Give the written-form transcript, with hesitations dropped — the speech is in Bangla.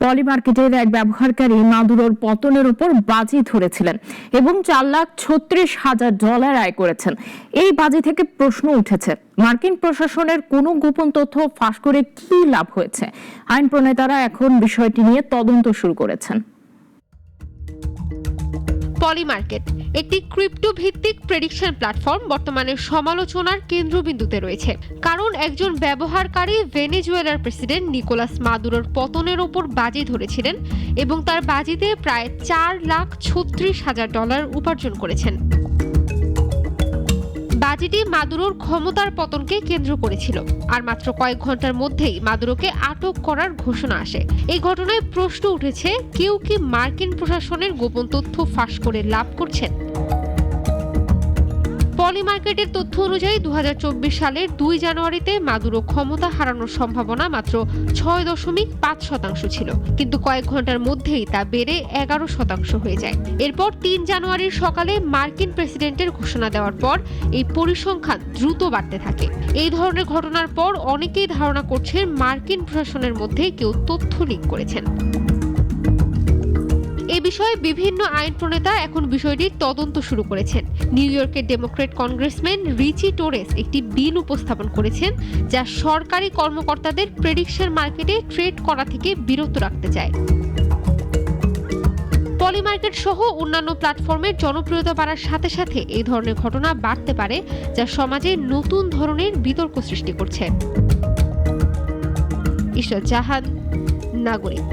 পলি মার্কেটের এক ব্যবহারকারী মাদুরোর পতনের উপর বাজি ধরেছিলেন এবং $4,36,000 আয় করেছেন। এই বাজি থেকে প্রশ্ন উঠেছে, মার্কিন প্রশাসনের কোনো গোপন তথ্য ফাঁস করে কি লাভ হয়েছে? আইন প্রণেতারা এখন বিষয়টি নিয়ে তদন্ত শুরু করেছেন। পলি মার্কেট একটি ক্রিপ্টো ভিত্তিক প্রেডিকশন প্ল্যাটফর্ম বর্তমানে সমালোচনার কেন্দ্রবিন্দুতে রয়েছে, কারণ একজন ব্যবহারকারী ভেনেজুয়েলার প্রেসিডেন্ট নিকোলাস মাদুরোর পতনের ওপর বাজি ধরেছিলেন এবং তার বাজিতে প্রায় $4,36,000 উপার্জন করেছেন। বাজিটি মাদুরোর ক্ষমতার পতনকে কেন্দ্র করেছিল, আর মাত্র কয়েক ঘন্টার মধ্যেই মাদুরোকে আটক করার ঘোষণা আসে। এই ঘটনায় প্রশ্ন উঠেছে, কেউ কি মার্কিন প্রশাসনের গোপন তথ্য ফাঁস করে লাভ করছেন? পলি মার্কেটের তথ্য অনুযায়ী 2024 সালের 2 জানুয়ারিতে মাদুরো ক্ষমতা হারানোর সম্ভাবনা মাত্র 6.5% ছিল, কিন্তু কয়েক ঘন্টার মধ্যেই তা বেড়ে 11% হয়ে যায়। এরপর 3 জানুয়ারির সকালে মার্কিন প্রেসিডেন্টের ঘোষণা দেওয়ার পর এই পরিসংখ্যান দ্রুত বাড়তে থাকে। এই ধরনের ঘটনার পর অনেকেই ধারণা করছেন মার্কিন প্রশাসনের মধ্যে কেউ তথ্য লিক করেছেন। এ বিষয়ে বিভিন্ন আইন প্রণেতা এখন বিষয়টির তদন্ত শুরু করেছেন। নিউ ইয়র্কের ডেমোক্রেট কংগ্রেসম্যান রিচি টোরেস একটি বিল উপস্থাপন করেছেন, যা সরকারি কর্মকর্তাদের প্রেডিকশন মার্কেটে ট্রেড করা থেকে বিরত রাখতে চায়। পলি মার্কেট সহ অন্যান্য প্ল্যাটফর্মের জনপ্রিয়তা বাড়ার সাথে সাথে এই ধরনের ঘটনা বাড়তে পারে, যা সমাজে নতুন ধরনের বিতর্ক সৃষ্টি করছে। ঈশ্বর জাহান, নাগরিক।